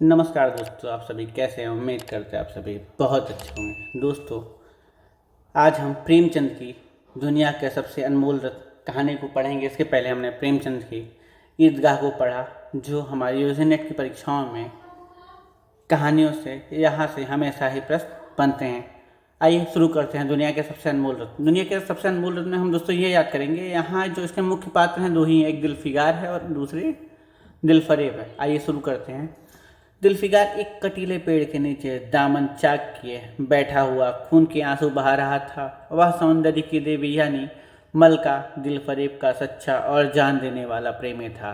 नमस्कार दोस्तों, आप सभी कैसे हैं। उम्मीद करते हैं आप सभी बहुत अच्छे होंगे। दोस्तों, आज हम प्रेमचंद की दुनिया के सबसे अनमोल कहानी को पढ़ेंगे। इसके पहले हमने प्रेमचंद की ईदगाह को पढ़ा, जो हमारी यूजी नेट की परीक्षाओं में कहानियों से यहाँ से हमेशा ही प्रश्न बनते हैं। आइए शुरू करते हैं। दुनिया के सबसे अनमोल रत्न। दुनिया के सबसे अनमोल रत्न में हम दोस्तों ये याद करेंगे, यहाँ जो इसके मुख्य पात्र हैं दो ही हैं, एक दिलफिगार है और दूसरी दिलफरेब है। आइए शुरू करते हैं। दिलफिगार एक कटीले पेड़ के नीचे दामन चाक किए बैठा हुआ खून के आंसू बहा रहा था। वह सौंदर्य की देवी यानी मलका दिलफरेब का सच्चा और जान देने वाला प्रेमी था।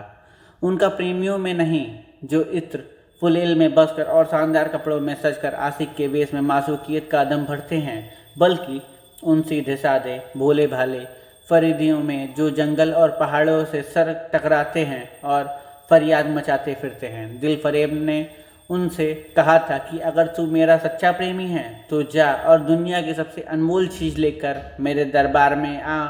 उनका प्रेमियों में नहीं, जो इत्र फुलेल में बसकर और शानदार कपड़ों में सजकर आशिक के वेश में मासूकियत का दम भरते हैं, बल्कि उन सीधे साधे भोले भाले फरीदियों में जो जंगल और पहाड़ों से सर टकराते हैं और फरियाद मचाते फिरते हैं। दिलफरेब ने उनसे कहा था कि अगर तू मेरा सच्चा प्रेमी है तो जा और दुनिया की सबसे अनमोल चीज़ लेकर मेरे दरबार में आ,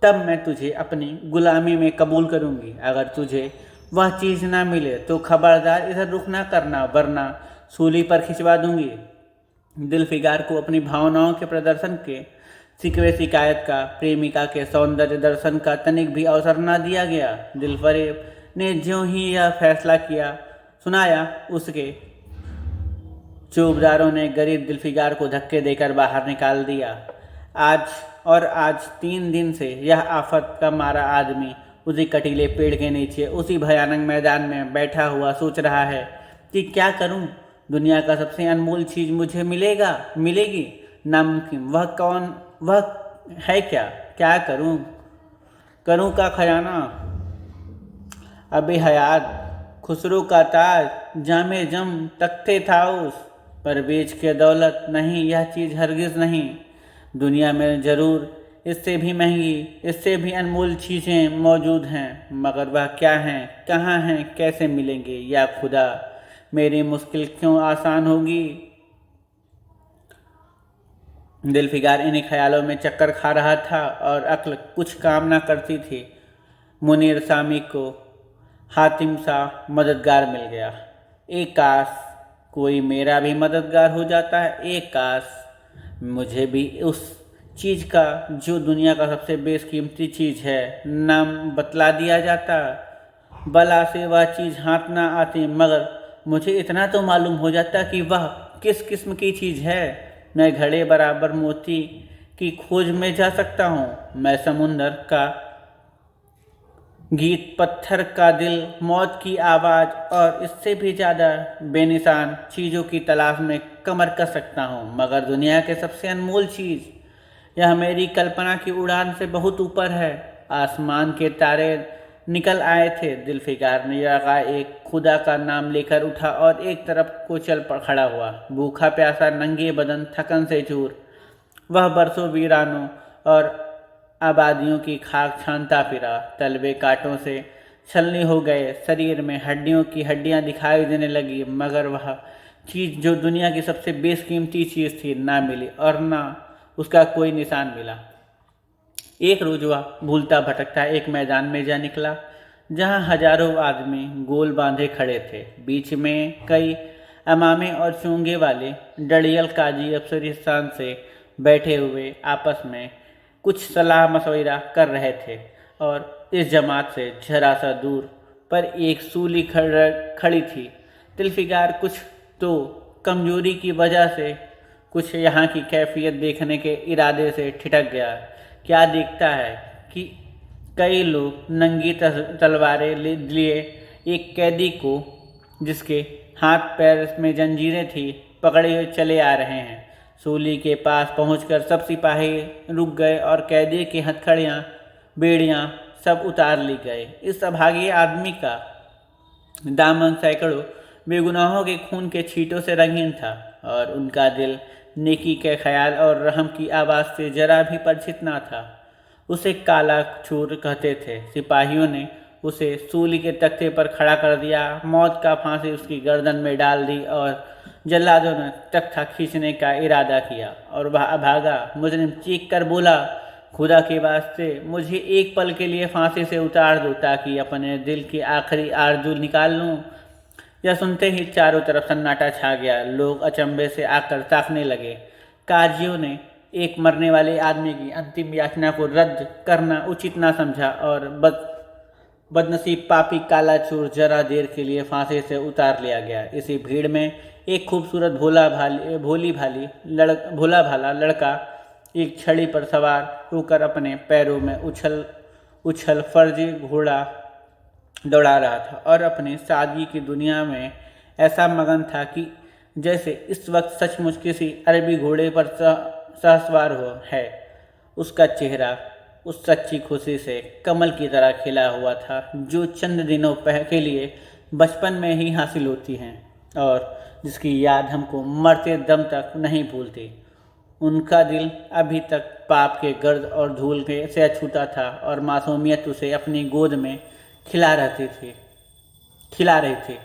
तब मैं तुझे अपनी गुलामी में कबूल करूंगी। अगर तुझे वह चीज़ ना मिले तो खबरदार इधर रुख ना करना, वरना सूली पर खिंचवा दूंगी। दिलफिगार को अपनी भावनाओं के प्रदर्शन के सिकवे शिकायत का, प्रेमिका के सौंदर्य दर्शन का तनिक भी अवसर न दिया गया। दिलफरेब ने ज्यों ही यह फैसला किया सुनाया, उसके चौबदारों ने गरीब दिलफिगार को धक्के देकर बाहर निकाल दिया। आज 3 दिन से यह आफत का मारा आदमी उसी कटीले पेड़ के नीचे उसी भयानक मैदान में बैठा हुआ सोच रहा है कि क्या करूं। दुनिया का सबसे अनमोल चीज़ मुझे मिलेगी नामुमकिन। वह है क्या करूं का खजाना, अबे हयात, खुसरो का ताज, जामे जम, तख्ते थाउस, परवेज के दौलत नहीं, यह चीज़ हरगिज़ नहीं। दुनिया में ज़रूर इससे भी महंगी, इससे भी अनमोल चीज़ें मौजूद हैं, मगर वह क्या हैं, कहाँ हैं, कैसे मिलेंगे। या खुदा, मेरी मुश्किल क्यों आसान होगी। दिलफिगार इन्हीं ख्यालों में चक्कर खा रहा था और अक्ल कुछ काम ना करती थी। मुनीर सामी को हातिम सा मददगार मिल गया। एक काश कोई मेरा भी मददगार हो जाता है। एक काश मुझे भी उस चीज़ का, जो दुनिया का सबसे बेशकीमती चीज़ है, नाम बतला दिया जाता। बला से वह चीज़ हाथ ना आती, मगर मुझे इतना तो मालूम हो जाता कि वह किस किस्म की चीज़ है। मैं घड़े बराबर मोती की खोज में जा सकता हूँ। मैं समुंदर का गीत, पत्थर का दिल, मौत की आवाज़ और इससे भी ज़्यादा बेनिशान चीज़ों की तलाश में कमर कस सकता हूँ, मगर दुनिया के सबसे अनमोल चीज़, यह मेरी कल्पना की उड़ान से बहुत ऊपर है। आसमान के तारे निकल आए थे। दिलफिगार ने लगा एक खुदा का नाम लेकर उठा और एक तरफ को चल खड़ा हुआ। भूखा प्यासा, नंगे बदन, थकन से चूर, वह बरसों वीरानों और आबादियों की खाक छानता फिरा। तलवे कांटों से छलनी हो गए, शरीर में हड्डियों की हड्डियां दिखाई देने लगी, मगर वह चीज़ जो दुनिया की सबसे बेशकीमती चीज़ थी ना मिली और ना उसका कोई निशान मिला। एक रोज वह भूलता भटकता एक मैदान में जा निकला, जहाँ हजारों आदमी गोल बांधे खड़े थे। बीच में कई अमामे और चोंगे वाले डड़ियल काजी अफसरिस्तान से बैठे हुए आपस में कुछ सलाह मशवरा कर रहे थे, और इस जमात से जरा सा दूर पर एक सूली खड़ी थी। दिलफिगार कुछ तो कमजोरी की वजह से, कुछ यहाँ की कैफियत देखने के इरादे से ठिठक गया। क्या देखता है कि कई लोग नंगी तलवारें लिए एक कैदी को, जिसके हाथ पैर में जंजीरें थी, पकड़े हुए चले आ रहे हैं। सूली के पास पहुंचकर सब सिपाही रुक गए और कैदी की हथकड़ियाँ, बेड़ियाँ सब उतार ली गए। इस अभागे आदमी का दामन सैकड़ों बेगुनाहों के खून के छींटों से रंगीन था, और उनका दिल नेकी के ख्याल और रहम की आवाज़ से जरा भी परिचित न था। उसे काला चूर कहते थे। सिपाहियों ने उसे सूली के तख्ते पर खड़ा कर दिया, मौत का फांसी उसकी गर्दन में डाल दी, और जल्लादों ने तख्ता खींचने का इरादा किया। और वह अभागा मुजरिम चीख कर बोला, खुदा के वास्ते मुझे एक पल के लिए फांसी से उतार दो, ताकि अपने दिल की आखिरी आरज़ू निकाल लूँ। यह सुनते ही चारों तरफ सन्नाटा छा गया। लोग अचंभे से आकर ताकने लगे। काजियों ने एक मरने वाले आदमी की अंतिम याचना को रद्द करना उचित ना समझा और बदनसीब पापी काला चोर जरा देर के लिए फांसी से उतार लिया गया। इसी भीड़ में एक खूबसूरत भोला भाला लड़का एक छड़ी पर सवार होकर अपने पैरों में उछल उछल फर्जी घोड़ा दौड़ा रहा था और अपनी सादगी की दुनिया में ऐसा मगन था कि जैसे इस वक्त सचमुच किसी अरबी घोड़े पर सहसवार हो है। उसका चेहरा उस सच्ची खुशी से कमल की तरह खिला हुआ था जो चंद दिनों के लिए बचपन में ही हासिल होती हैं और जिसकी याद हमको मरते दम तक नहीं भूलती। उनका दिल अभी तक पाप के गर्द और धूल के से अछूता था और मासूमियत उसे अपनी गोद में खिला रही थी।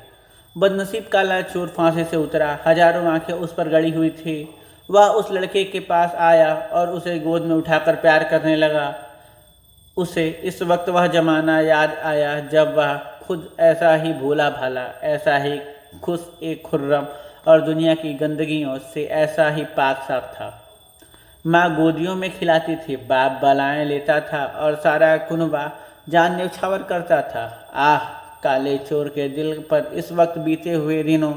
बदनसीब काला चोर फांसी से उतरा। हजारों आंखें उस पर गड़ी हुई थी। वह उस लड़के के पास आया और उसे गोद में उठाकर प्यार करने लगा। उसे इस वक्त वह जमाना याद आया जब वह खुद ऐसा ही भोला भाला, ऐसा ही खुश एक खुर्रम और दुनिया की गंदगियों से ऐसा ही पाक साफ था। माँ गोदियों में खिलाती थी, बाप बलाएं लेता था और सारा कुनबा जान न्यौछावर करता था। आह, काले चोर के दिल पर इस वक्त बीते हुए दिनों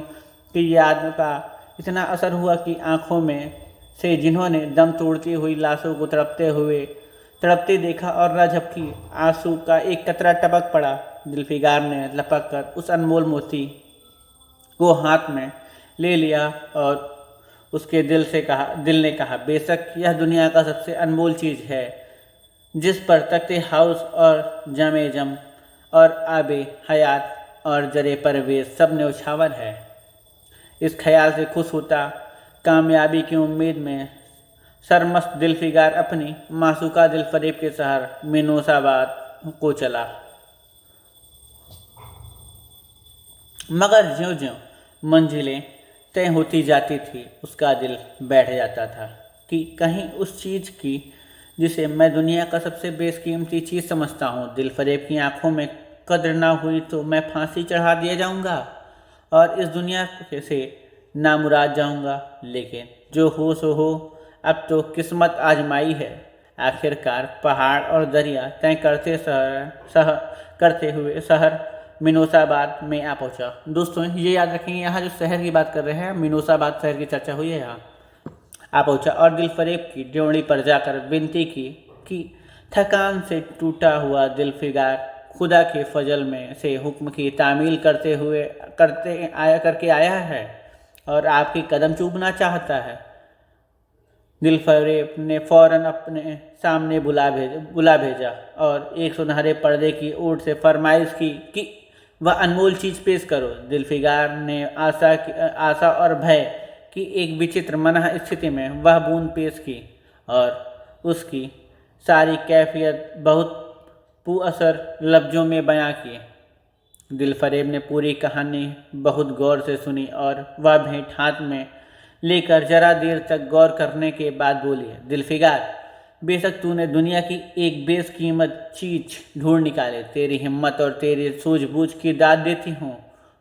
की याद का इतना असर हुआ कि आंखों में से जिन्होंने दम तोड़ती हुई लाशों को तड़पते देखा और न झपकी, आंसू का एक कतरा टपक पड़ा। जुल्फिकार ने लपक कर उस अनमोल मोती को हाथ में ले लिया और उसके दिल ने कहा, बेशक यह दुनिया का सबसे अनमोल चीज़ है जिस पर तख्ते हाउस और जमे जम और आबे हयात और जरे परवेज सब न्यौछावर है। इस ख्याल से खुश होता कामयाबी की उम्मीद में सरमस्त दिलफिगार अपनी मासूका दिलफरेब के शहर मिनोसाबाद को चला। मगर ज्यों-ज्यों मंजिलें तय होती जाती थी उसका दिल बैठ जाता था कि कहीं उस चीज़ की जिसे मैं दुनिया का सबसे बेशकीमती चीज़ समझता हूँ दिलफरेब की आंखों में कद्र ना हुई तो मैं फांसी चढ़ा दिया जाऊँगा और इस दुनिया से नामुराद जाऊँगा। लेकिन जो हो सो हो, अब तो किस्मत आजमाई है। आखिरकार पहाड़ और दरिया तय करते हुए शहर मिनोसाबाद में आ पहुँचा। दोस्तों ये याद रखेंगे, यहाँ जो शहर की बात कर रहे हैं मिनोसाबाद शहर की चर्चा हुई है, यहाँ आ पहुँचा और दिलफरेब की ड्योढ़ी पर जाकर विनती की कि थकान से टूटा हुआ दिलफिगार खुदा के फजल में से हुक्म की तामील करके आया है और आपकी कदम चूमना चाहता है। दिलफरेब ने फौरन अपने सामने बुला भेजा और एक सुनहरे पर्दे की ओट से फरमाइश की कि वह अनमोल चीज़ पेश करो। दिलफिगार ने आशा और भय की एक विचित्र मनः स्थिति में वह बूंद पेश की और उसकी सारी कैफियत बहुत पुअसर लफ्ज़ों में बयां की। दिलफरेब ने पूरी कहानी बहुत गौर से सुनी और वह भेंट हाथ में लेकर जरा देर तक गौर करने के बाद बोली, दिलफिगार, बेशक तूने दुनिया की एक बेशकीमत चीज़ ढूंढ निकाले, तेरी हिम्मत और तेरी सूझबूझ की दाद देती हूँ,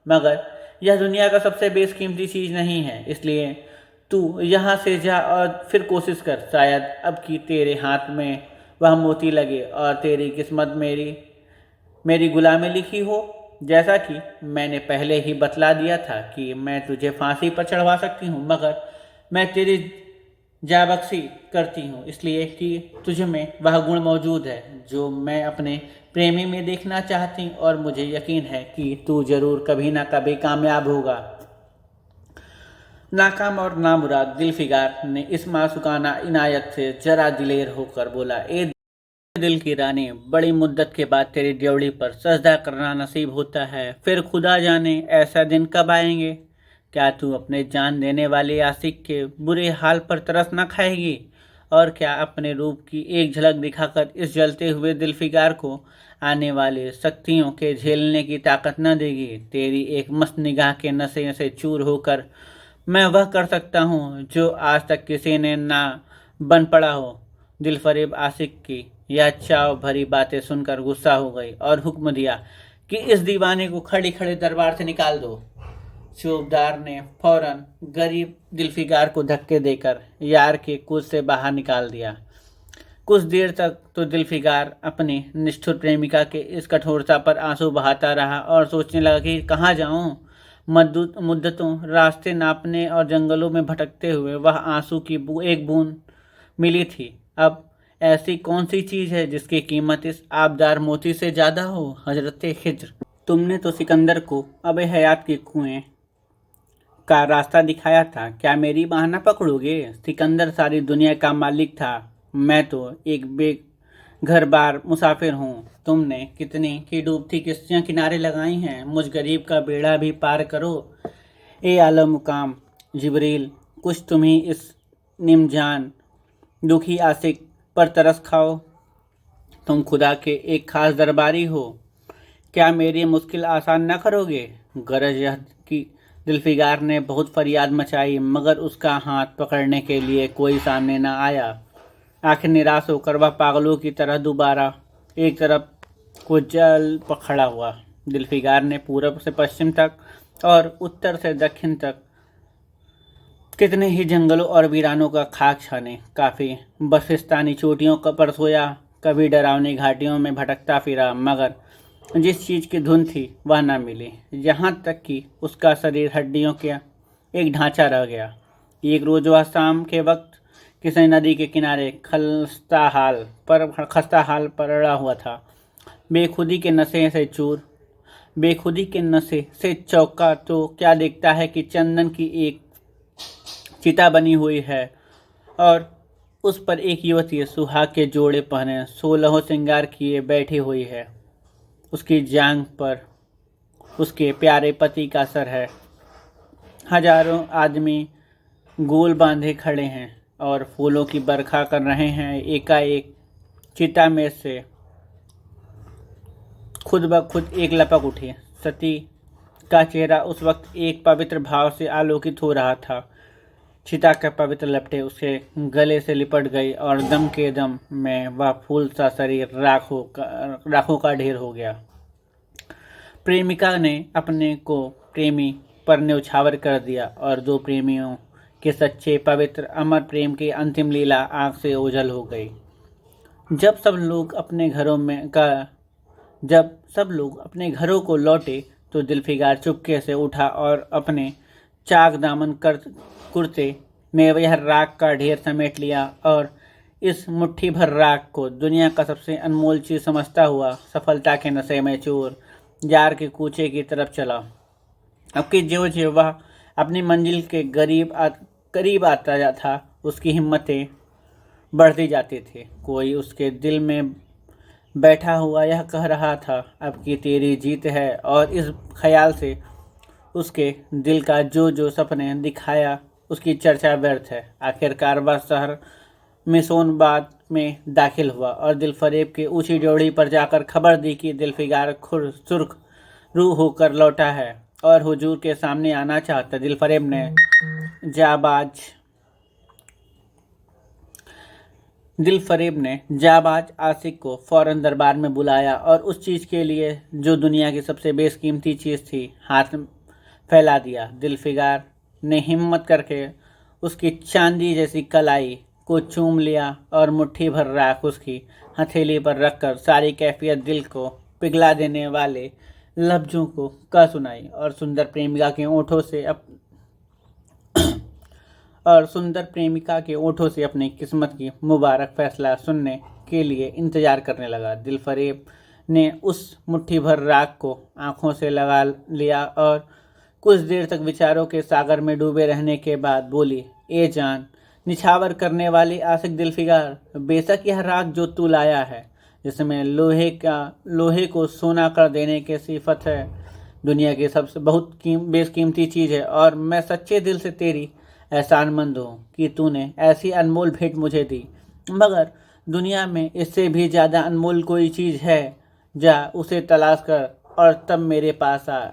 मगर यह दुनिया का सबसे बेशकीमती चीज़ नहीं है। इसलिए तू यहाँ से जा और फिर कोशिश कर, शायद अब की तेरे हाथ में वह मोती लगे और तेरी किस्मत मेरी गुलामी लिखी हो। जैसा कि मैंने पहले ही बतला दिया था कि मैं तुझे फांसी पर चढ़वा सकती हूँ, मगर मैं तेरी जाबख्शी करती हूँ इसलिए कि तुझ में वह गुण मौजूद है जो मैं अपने प्रेमी में देखना चाहती और मुझे यकीन है कि तू जरूर कभी ना कभी कामयाब होगा। नाकाम और नामुराद दिलफिगार ने इस मासूकाना इनायत से जरा दिलेर होकर बोला, ए दिल की रानी, बड़ी मुद्दत के बाद तेरी ड्योढ़ी पर सजदा करना नसीब होता है। फिर खुदा जाने ऐसा दिन कब आएंगे। क्या तू अपने जान देने वाले आशिक के बुरे हाल पर तरस न खाएगी और क्या अपने रूप की एक झलक दिखाकर इस जलते हुए दिलफिगार को आने वाले सख्तियों के झेलने की ताकत न देगी। तेरी एक मस्त निगाह के नशे से चूर होकर मैं वह कर सकता हूँ जो आज तक किसी ने ना बन पड़ा हो। दिलफरेब आशिक की यह चाव भरी बातें सुनकर गुस्सा हो गई और हुक्म दिया कि इस दीवाने को खड़े खड़े दरबार से निकाल दो। चौबदार ने फौरन गरीब दिलफिकार को धक्के देकर यार के कुछ से बाहर निकाल दिया। कुछ देर तक तो दिलफिकार अपनी निष्ठुर प्रेमिका के इस कठोरता पर आंसू बहाता रहा और सोचने लगा कि कहाँ जाऊं। मुद्दतों रास्ते नापने और जंगलों में भटकते हुए वह आंसू की एक बूंद मिली थी। अब ऐसी कौन सी चीज़ है जिसकी कीमत इस आबदार मोती से ज़्यादा हो? हजरत खिज्र, तुमने तो सिकंदर को अबे हयात के कुएं का रास्ता दिखाया था, क्या मेरी बाह न पकड़ोगे? सिकंदर सारी दुनिया का मालिक था, मैं तो एक बेघर बार मुसाफिर हूँ। तुमने कितनी की डूबती किश्तियाँ किनारे लगाई हैं, मुझ गरीब का बेड़ा भी पार करो। ए आला मुकाम जिब्रील, कुछ तुम ही इस निमजान दुखी आशिक पर तरस खाओ। तुम खुदा के एक खास दरबारी हो, क्या मेरी मुश्किल आसान न करोगे? गरज यह कि दिलफिकार ने बहुत फरियाद मचाई, मगर उसका हाथ पकड़ने के लिए कोई सामने न आया। आखिर निराश होकर वह पागलों की तरह दोबारा एक तरफ को जल पकड़ा हुआ। दिलफिकार ने पूरब से पश्चिम तक और उत्तर से दक्षिण तक कितने ही जंगलों और वीरानों का खाक छाने, काफ़ी बसिस्तानी चोटियों पर सोया, कभी डरावनी घाटियों में भटकता फिरा, मगर जिस चीज़ की धुन थी वह न मिली। यहाँ तक कि उसका शरीर हड्डियों का एक ढांचा रह गया। एक रोज़ वह शाम के वक्त किसी नदी के किनारे खस्ता हाल पड़ा हुआ था। बेखुदी के नशे से चौंका तो क्या देखता है कि चंदन की एक चिता बनी हुई है और उस पर एक युवती सुहाग के जोड़े पहने 16 श्रृंगार किए बैठी हुई है। उसकी जांघ पर उसके प्यारे पति का सर है। हजारों आदमी गोल बांधे खड़े हैं और फूलों की बरखा कर रहे हैं। एकाएक चिता में से खुद ब खुद एक लपक उठी। सती का चेहरा उस वक्त एक पवित्र भाव से आलोकित हो रहा था। चिता के पवित्र लपटे उसके गले से लिपट गई और दम के दम में वह फूल सा शरीर राखों का ढेर हो गया। प्रेमिका ने अपने को प्रेमी पर न्यौछावर कर दिया और दो प्रेमियों के सच्चे पवित्र अमर प्रेम की अंतिम लीला आंख से ओझल हो गई। जब सब लोग अपने घरों को लौटे तो दिलफिकार चुपके से उठा और अपने चाक दामन कुर्ते में वह राख का ढेर समेट लिया और इस मुट्ठी भर राख को दुनिया का सबसे अनमोल चीज़ समझता हुआ सफलता के नशे में चोर जार के कूचे की तरफ चला। अब कि ज्यों वह अपनी मंजिल के करीब आता था, उसकी हिम्मतें बढ़ती जाती थी। कोई उसके दिल में बैठा हुआ यह कह रहा था, अब की तेरी जीत है, और इस ख्याल से उसके दिल का जो सपने दिखाया उसकी चर्चा व्यर्थ है। आखिरकार वह शहर मिसोनबाद में दाखिल हुआ और दिलफरेब की ऊंची ड्योढ़ी पर जाकर खबर दी कि दिलफिकार सुर्ख रूह होकर लौटा है और हुजूर के सामने आना चाहता। दिलफरेब ने जाबाज आशिक को फौरन दरबार में बुलाया और उस चीज़ के लिए जो दुनिया की सबसे बेशकीमती चीज़ थी हाथ फैला दिया। दिलफिकार ने हिम्मत करके उसकी चांदी जैसी कलाई को चूम लिया और मुट्ठी भर राख उसकी हथेली पर रखकर सारी कैफियत दिल को पिघला देने वाले लफ्जों को कह सुनाई और सुंदर प्रेमिका के ओठों से अपनी किस्मत की मुबारक फैसला सुनने के लिए इंतजार करने लगा। दिलफरेब ने उस मुट्ठी भर राख को आंखों से लगा लिया और कुछ देर तक विचारों के सागर में डूबे रहने के बाद बोली, ए जान निछावर करने वाली आशिक दिलफिकार, बेशक यह राख जो तू लाया है, जिसमें लोहे को सोना कर देने की सिफत है, दुनिया की सबसे बहुत बेशकीमती चीज़ है और मैं सच्चे दिल से तेरी एहसानमंद हूँ कि तूने ऐसी अनमोल भेंट मुझे दी। मगर दुनिया में इससे भी ज़्यादा अनमोल कोई चीज़ है, जा उसे तलाश कर और तब मेरे पास आ।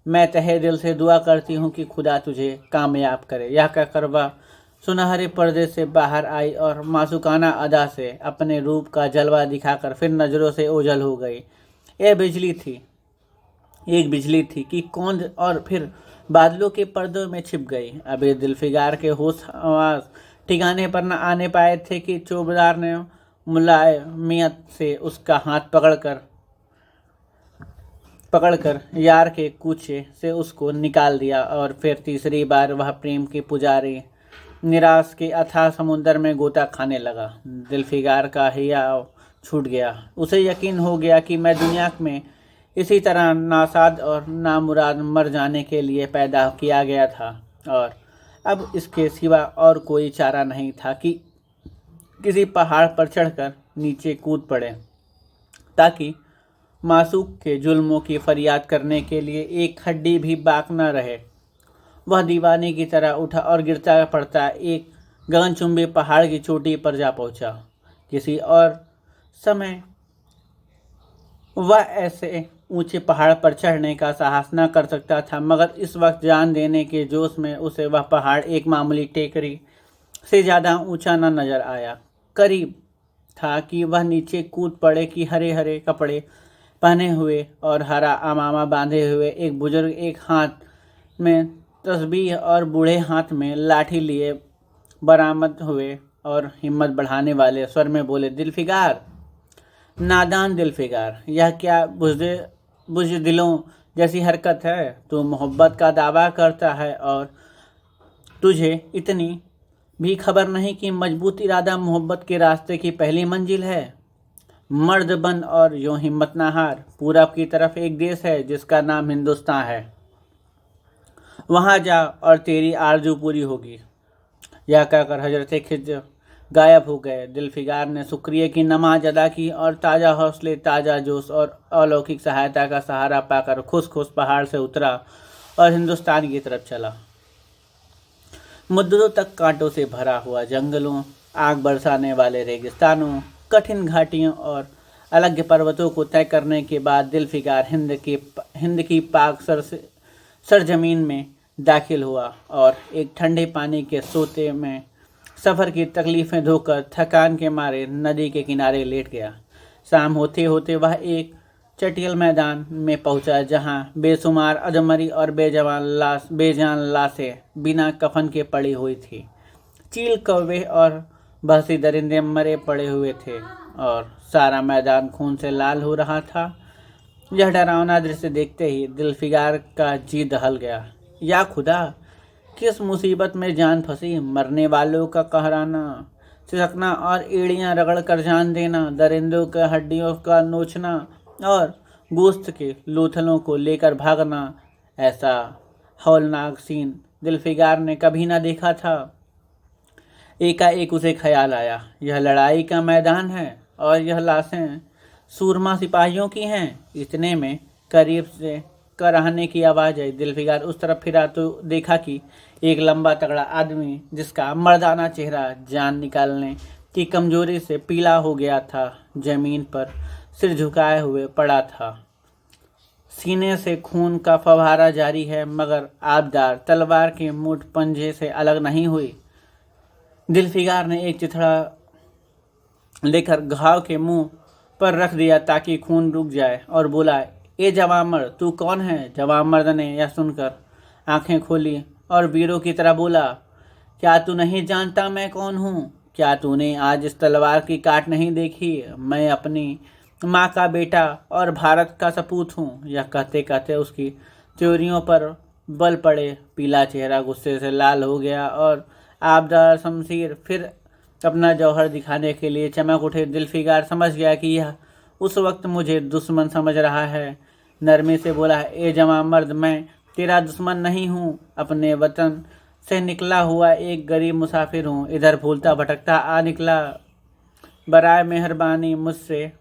मैं तहे दिल से दुआ करती हूँ कि खुदा तुझे कामयाब करे। यह कहकर वह सुनहरे पर्दे से बाहर आई और मासूकाना अदा से अपने रूप का जलवा दिखाकर फिर नज़रों से ओझल हो गई। यह बिजली थी एक बिजली थी कि कौंध और फिर बादलों के पर्दों में छिप गई। अभी जुल्फिकार के होश आवाज ठिकाने पर न आने पाए थे कि चौबेदार ने मुलायमियत से उसका हाथ पकड़कर यार के कूचे से उसको निकाल दिया और फिर तीसरी बार वह प्रेम के पुजारी निराश के अथाह समुद्र में गोता खाने लगा। जुल्फिकार का हियाव छूट गया। उसे यकीन हो गया कि मैं दुनिया में इसी तरह नासाद और नामुराद मर जाने के लिए पैदा किया गया था और अब इसके सिवा और कोई चारा नहीं था कि किसी पहाड़ पर चढ़कर नीचे कूद पड़े ताकि मासूक के जुल्मों की फरियाद करने के लिए एक हड्डी भी बाक न रहे। वह दीवाने की तरह उठा और गिरता पड़ता एक गगनचुंबी पहाड़ की चोटी पर जा पहुंचा। किसी और समय वह ऐसे ऊंचे पहाड़ पर चढ़ने का साहस न कर सकता था, मगर इस वक्त जान देने के जोश में उसे वह पहाड़ एक मामूली टेकरी से ज़्यादा ऊंचा न नजर आया। करीब था कि वह नीचे कूद पड़े कि हरे हरे कपड़े पहने हुए और हरा अमामा बांधे हुए एक बुजुर्ग एक हाथ में तस्बीह और बूढ़े हाथ में लाठी लिए बरामद हुए और हिम्मत बढ़ाने वाले स्वर में बोले, जुल्फिकार, नादान जुल्फिकार, यह क्या बुज़दिलों जैसी हरकत है? तू मोहब्बत का दावा करता है और तुझे इतनी भी खबर नहीं कि मजबूत इरादा मोहब्बत के रास्ते की पहली मंजिल है। मर्द बन और यूं हिम्मत ना हार। पूरब की तरफ एक देश है जिसका नाम हिंदुस्तान है, वहाँ जा और तेरी आरजू पूरी होगी। यह कहकर हजरत खिज़र गायब हो गए। जुल्फिकार ने शुक्रिया की नमाज अदा की और ताज़ा हौसले, ताज़ा जोश और अलौकिक सहायता का सहारा पाकर खुश खुश पहाड़ से उतरा और हिंदुस्तान की तरफ चला। मुद्दों तक कांटों से भरा हुआ जंगलों, आग बरसाने वाले रेगिस्तानों, कठिन घाटियों और अलग पर्वतों को तय करने के बाद जुल्फिकार हिंद की पाक सरजमीन में दाखिल हुआ और एक ठंडे पानी के सोते में सफ़र की तकलीफ़ें धोकर थकान के मारे नदी के किनारे लेट गया। शाम होते होते वह एक चटियल मैदान में पहुंचा जहां बेशुमार अजमरी और बेजान लाशें बिना कफन के पड़ी हुई थी। चील, कौवे और बहसी दरिंदे मरे पड़े हुए थे और सारा मैदान खून से लाल हो रहा था। यह डरावना दृश्य देखते ही जुल्फिकार का जी दहल गया। या खुदा, किस मुसीबत में जान फंसी! मरने वालों का कहराना, सिसकना और एड़ियां रगड़ कर जान देना, दरिंदों के हड्डियों का नोचना और गोश्त के लोथलों को लेकर भागना, ऐसा हौलनाक सीन जुल्फिकार ने कभी न देखा था। एकाएक उसे ख्याल आया, यह लड़ाई का मैदान है और यह लाशें सूरमा सिपाहियों की हैं। इतने में करीब से कराहने की आवाज़ आई। जुल्फिकार उस तरफ फिरा तो देखा कि एक लंबा तगड़ा आदमी, जिसका मर्दाना चेहरा जान निकालने की कमजोरी से पीला हो गया था, जमीन पर सिर झुकाए हुए पड़ा था। सीने से खून का फव्वारा जारी है, मगर आबदार तलवार के मुठ पंजे से अलग नहीं हुई। जुल्फिकार ने एक चिथड़ा लेकर घाव के मुंह पर रख दिया ताकि खून रुक जाए और बोला, ए जवान मर्द, तू कौन है? जवान मर्द ने यह सुनकर आंखें खोली और वीरों की तरह बोला, क्या तू नहीं जानता मैं कौन हूँ? क्या तूने आज इस तलवार की काट नहीं देखी? मैं अपनी माँ का बेटा और भारत का सपूत हूँ। यह कहते कहते उसकी त्योरियों पर बल पड़े। पीला चेहरा गुस्से से लाल हो गया और आबदार शमशीर फिर अपना जौहर दिखाने के लिए चमक उठे। जुल्फिकार समझ गया कि यह उस वक्त मुझे दुश्मन समझ रहा है। नरमी से बोला, ए जवान मर्द, मैं तेरा दुश्मन नहीं हूँ। अपने वतन से निकला हुआ एक गरीब मुसाफिर हूँ। इधर भूलता भटकता आ निकला। बराए मेहरबानी मुझसे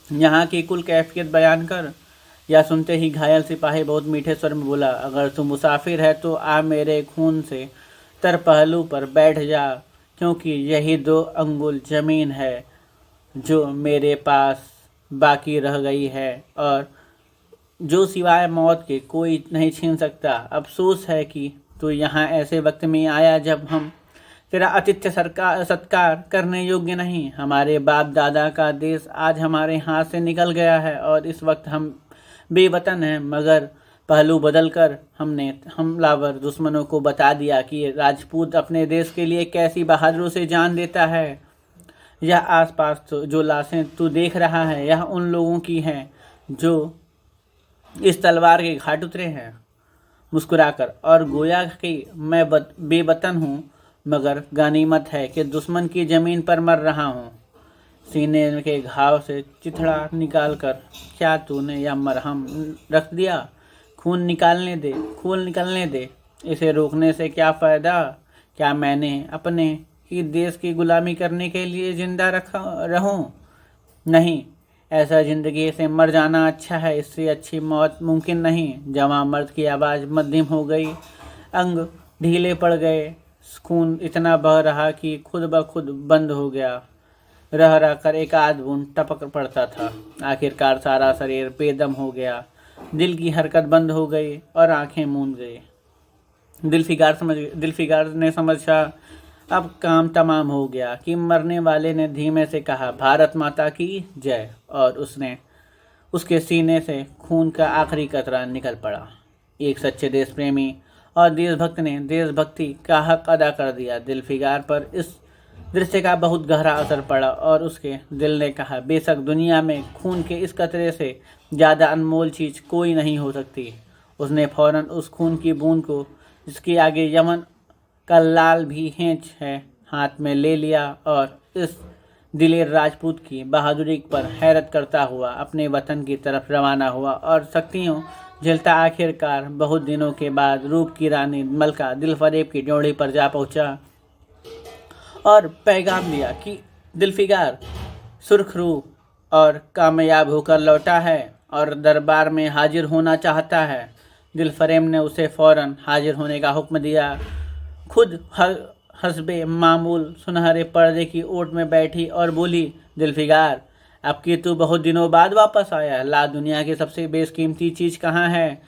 यहाँ की कुल कैफियत बयान कर। यह सुनते ही घायल सिपाही बहुत मीठे स्वर में बोला, अगर तू मुसाफिर है तो आ मेरे खून से तर पहलू पर बैठ जा, क्योंकि यही 2 अंगुल ज़मीन है जो मेरे पास बाकी रह गई है और जो सिवाय मौत के कोई नहीं छीन सकता। अफसोस है कि तू यहाँ ऐसे वक्त में आया जब हम तेरा आतिथ्य सत्कार करने योग्य नहीं। हमारे बाप दादा का देश आज हमारे हाथ से निकल गया है और इस वक्त हम बेवतन हैं, मगर पहलू बदलकर हमने हमलावर दुश्मनों को बता दिया कि राजपूत अपने देश के लिए कैसी बहादुरी से जान देता है। यह आसपास जो लाशें तू देख रहा है, यह उन लोगों की हैं जो इस तलवार के घाट उतरे हैं। मुस्कुराकर और गोया कि मैं बेवतन हूँ, मगर गनीमत है कि दुश्मन की ज़मीन पर मर रहा हूँ। सीने के घाव से चिथड़ा निकालकर क्या तूने यह मरहम रख दिया? खून निकलने दे। इसे रोकने से क्या फ़ायदा? क्या मैंने अपने ही देश की गुलामी करने के लिए जिंदा रहूं? नहीं, ऐसा ज़िंदगी से मर जाना अच्छा है, इससे अच्छी मौत मुमकिन नहीं। जवां मर्द की आवाज़ मध्यम हो गई, अंग ढीले पड़ गए, खून इतना बह रहा कि खुद ब खुद बंद हो गया। रह रह कर एक आध बूंद टपक पड़ता था। आखिरकार सारा शरीर बेदम हो गया, दिल की हरकत बंद हो गई और आंखें मूंद गई। दिलफिगार ने समझा अब काम तमाम हो गया कि मरने वाले ने धीमे से कहा, भारत माता की जय, और उसके सीने से खून का आखिरी कतरा निकल पड़ा। एक सच्चे देश प्रेमी और देशभक्त ने देशभक्ति का हक अदा कर दिया। दिलफिगार पर इस दृश्य का बहुत गहरा असर पड़ा और उसके दिल ने कहा, बेशक दुनिया में खून के इस कतरे से ज़्यादा अनमोल चीज़ कोई नहीं हो सकती। उसने फौरन उस खून की बूंद को, जिसके आगे यमन का लाल भी हेंच है, हाथ में ले लिया और इस दिलेर राजपूत की बहादुरी पर हैरत करता हुआ अपने वतन की तरफ रवाना हुआ और शक्तियों झेलता आखिरकार बहुत दिनों के बाद रूप की रानी मलका दिलफरेब की ड्योढ़ी पर जा पहुंचा और पैगाम दिया कि दिलफिगार सुरखरू और कामयाब होकर लौटा है और दरबार में हाजिर होना चाहता है। दिलफरेब ने उसे फौरन हाजिर होने का हुक्म दिया। खुद हस्बे मामूल सुनहरे पर्दे की ओट में बैठी और बोली, दिलफिगार अब कि तू बहुत दिनों बाद वापस आया, ला दुनिया की सबसे बेशकीमती चीज़ कहाँ है?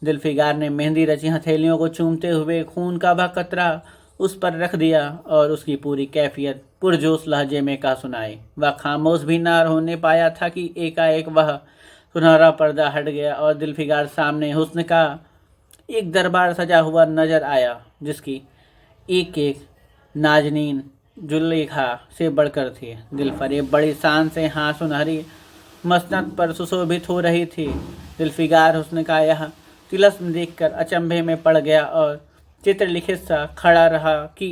दिलफिगार ने मेहंदी रची हथेलियों को चूमते हुए खून का वह कतरा उस पर रख दिया और उसकी पूरी कैफियत पुरजोश लहजे में कहा सुनाई। वह खामोश भी न होने पाया था कि एकाएक वह सुनहरा पर्दा हट गया और दिलफिगार सामने हुस्न का एक दरबार सजा हुआ नजर आया, जिसकी एक एक नाजनीन जुलेखा से बढ़कर थी। दिलफरेब बड़ी शान से हाँ सुनहरी मसनद पर सुशोभित हो रही थी। दिलफिगार हुस्न का यह तिलस्म देखकर अचंभे में पड़ गया और चित्रलिखित सा खड़ा रहा कि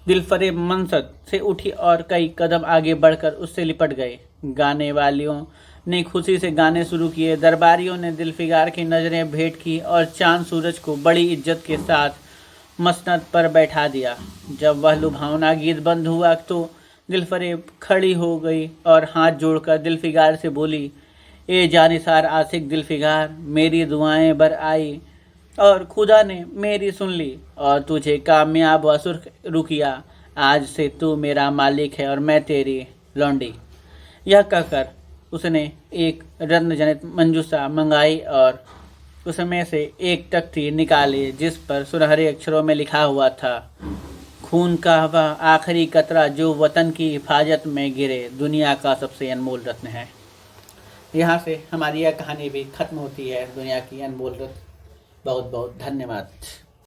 दिलफरेब मनसद से उठी और कई कदम आगे बढ़कर उससे लिपट गए। गाने वालियों ने खुशी से गाने शुरू किए। दरबारियों ने दिलफिगार की नज़रें भेंट की और चांद सूरज को बड़ी इज्जत के साथ मसनद पर बैठा दिया। जब वह लुभावना गीत बंद हुआ तो दिलफरेब खड़ी हो गई और हाथ जोड़कर दिलफिगार से बोली, ए जानिसार आशिक दिलफिगार, मेरी दुआएं बर आई और खुदा ने मेरी सुन ली और तुझे कामयाब व सुरखरू किया। आज से तू मेरा मालिक है और मैं तेरी लौंडी। यह कहकर उसने एक रत्न जनित मंजूसा मंगाई और उसमें से एक तख्ती निकाली, जिस पर सुनहरे अक्षरों में लिखा हुआ था, खून का वह आखिरी कतरा जो वतन की हिफाजत में गिरे, दुनिया का सबसे अनमोल रत्न है। यहाँ से हमारी यह कहानी भी खत्म होती है, दुनिया की अनमोल रत्न। बहुत बहुत धन्यवाद।